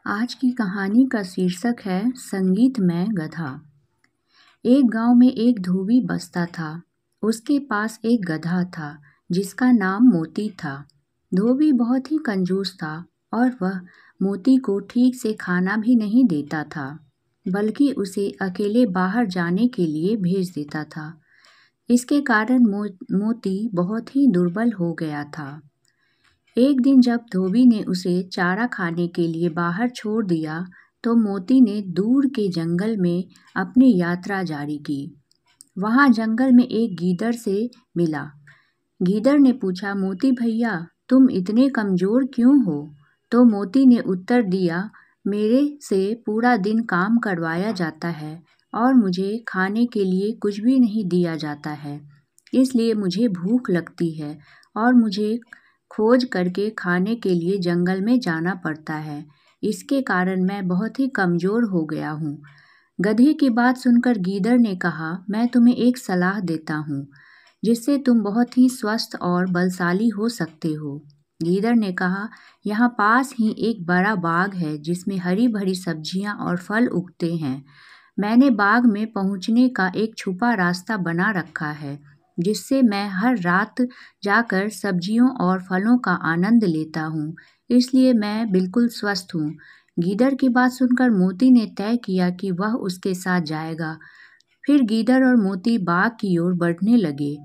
आज की कहानी का शीर्षक है संगीतमय गधा। एक गांव में एक धोबी बसता था। उसके पास एक गधा था जिसका नाम मोती था। धोबी बहुत ही कंजूस था और वह मोती को ठीक से खाना भी नहीं देता था, बल्कि उसे अकेले बाहर जाने के लिए भेज देता था। इसके कारण मोती बहुत ही दुर्बल हो गया था। एक दिन जब धोबी ने उसे चारा खाने के लिए बाहर छोड़ दिया तो मोती ने दूर के जंगल में अपनी यात्रा जारी की। वहां जंगल में एक गीदड़ से मिला। गीदड़ ने पूछा, मोती भैया, तुम इतने कमजोर क्यों हो? तो मोती ने उत्तर दिया, मेरे से पूरा दिन काम करवाया जाता है और मुझे खाने के लिए कुछ भी नहीं दिया जाता है, इसलिए मुझे भूख लगती है और मुझे खोज करके खाने के लिए जंगल में जाना पड़ता है। इसके कारण मैं बहुत ही कमज़ोर हो गया हूँ। गधे की बात सुनकर गीदड़ ने कहा, मैं तुम्हें एक सलाह देता हूँ जिससे तुम बहुत ही स्वस्थ और बलशाली हो सकते हो। गीदड़ ने कहा, यहाँ पास ही एक बड़ा बाग है जिसमें हरी भरी सब्जियाँ और फल उगते हैं। मैंने बाग में पहुँचने का एक छुपा रास्ता बना रखा है जिससे मैं हर रात जाकर सब्जियों और फलों का आनंद लेता हूँ, इसलिए मैं बिल्कुल स्वस्थ हूँ। गीदड़ की बात सुनकर मोती ने तय किया कि वह उसके साथ जाएगा। फिर गीदड़ और मोती बाग की ओर बढ़ने लगे।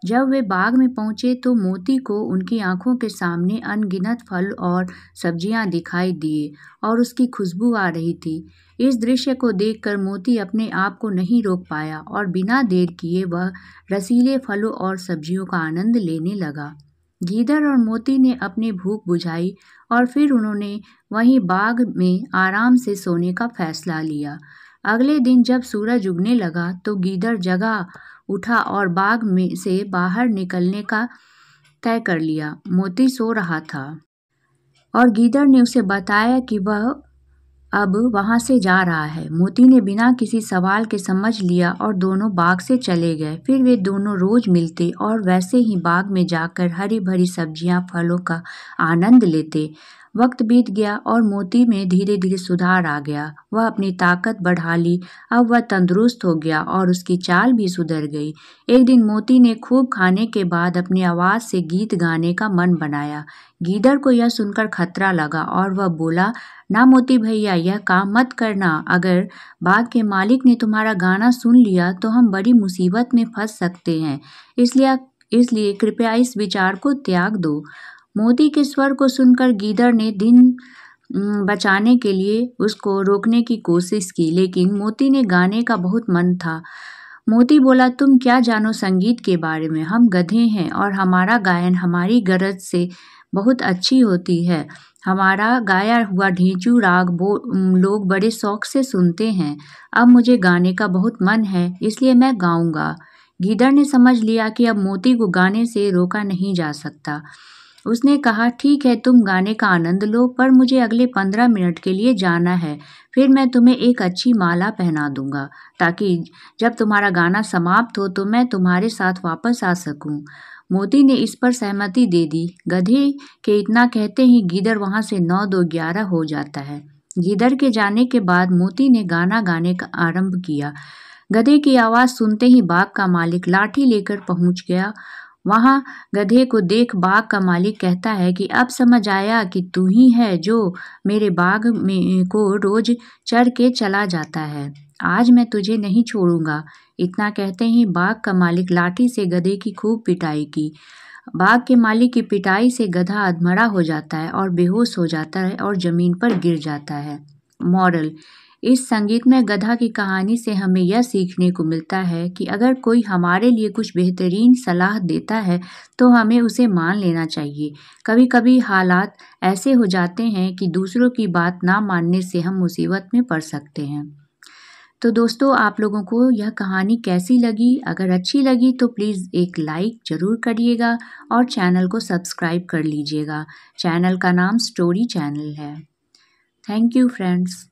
जब वे बाग में पहुंचे तो मोती को उनकी आंखों के सामने अनगिनत फल और सब्जियां दिखाई दिए और उसकी खुशबू आ रही थी। इस दृश्य को देखकर मोती अपने आप को नहीं रोक पाया और बिना देर किए वह रसीले फलों और सब्जियों का आनंद लेने लगा। गीदड़ और मोती ने अपनी भूख बुझाई और फिर उन्होंने वहीं बाग में आराम से सोने का फैसला लिया। अगले दिन जब सूरज उगने लगा तो गीदड़ जगा उठा और बाग में से बाहर निकलने का तय कर लिया। मोती सो रहा था और गीदड़ ने उसे बताया कि वह अब वहां से जा रहा है। मोती ने बिना किसी सवाल के समझ लिया और दोनों बाग से चले गए। फिर वे दोनों रोज मिलते और वैसे ही बाग में जाकर हरी भरी सब्जियां फलों का आनंद लेते। वक्त बीत गया और मोती में धीरे धीरे सुधार आ गया। वह अपनी ताकत बढ़ा ली। अब वह तंदुरुस्त हो गया और उसकी चाल भी सुधर गई। एक दिन मोती ने खूब खाने के बाद अपनी आवाज से गीत गाने का मन बनाया। गीदड़ को यह सुनकर खतरा लगा और वह बोला, ना मोती भैया, यह काम मत करना। अगर बाग के मालिक ने तुम्हारा गाना सुन लिया तो हम बड़ी मुसीबत में फंस सकते हैं, इसलिए कृपया इस विचार को त्याग दो। मोती के स्वर को सुनकर गीदड़ ने दिन बचाने के लिए उसको रोकने की कोशिश की, लेकिन मोती ने गाने का बहुत मन था। मोती बोला, तुम क्या जानो संगीत के बारे में? हम गधे हैं और हमारा गायन हमारी गरज से बहुत अच्छी होती है। हमारा गाया हुआ ढेंचू राग लोग बड़े शौक से सुनते हैं। अब मुझे गाने का बहुत मन है, इसलिए मैं गाऊंगा। गीदड़ ने समझ लिया कि अब मोती को गाने से रोका नहीं जा सकता। उसने कहा, ठीक है, तुम गाने का आनंद लो, पर मुझे अगले 15 मिनट के लिए जाना है। फिर मैं तुम्हें एक अच्छी माला पहना दूंगा ताकि जब तुम्हारा गाना समाप्त हो तो मैं तुम्हारे साथ वापस आ सकूं। मोती ने इस पर सहमति दे दी। गधे के इतना कहते ही गीदड़ वहां से 9 2 11 हो जाता है। गीदड़ के जाने के बाद मोती ने गाना गाने का आरंभ किया। गधे की आवाज सुनते ही बाग का मालिक लाठी लेकर पहुंच गया। वहां गधे को देख बाग का मालिक कहता है कि अब समझ आया कि तू ही है जो मेरे बाग में को रोज चढ़ के चला जाता है। आज मैं तुझे नहीं छोड़ूंगा। इतना कहते ही बाग का मालिक लाठी से गधे की खूब पिटाई की। बाग के मालिक की पिटाई से गधा अधमरा हो जाता है और बेहोश हो जाता है और जमीन पर गिर जाता है। मॉरल: इस संगीतमय गधा की कहानी से हमें यह सीखने को मिलता है कि अगर कोई हमारे लिए कुछ बेहतरीन सलाह देता है तो हमें उसे मान लेना चाहिए। कभी कभी हालात ऐसे हो जाते हैं कि दूसरों की बात ना मानने से हम मुसीबत में पड़ सकते हैं। तो दोस्तों, आप लोगों को यह कहानी कैसी लगी? अगर अच्छी लगी तो प्लीज़ एक लाइक ज़रूर करिएगा और चैनल को सब्सक्राइब कर लीजिएगा। चैनल का नाम स्टोरी चैनल है। Thank you friends.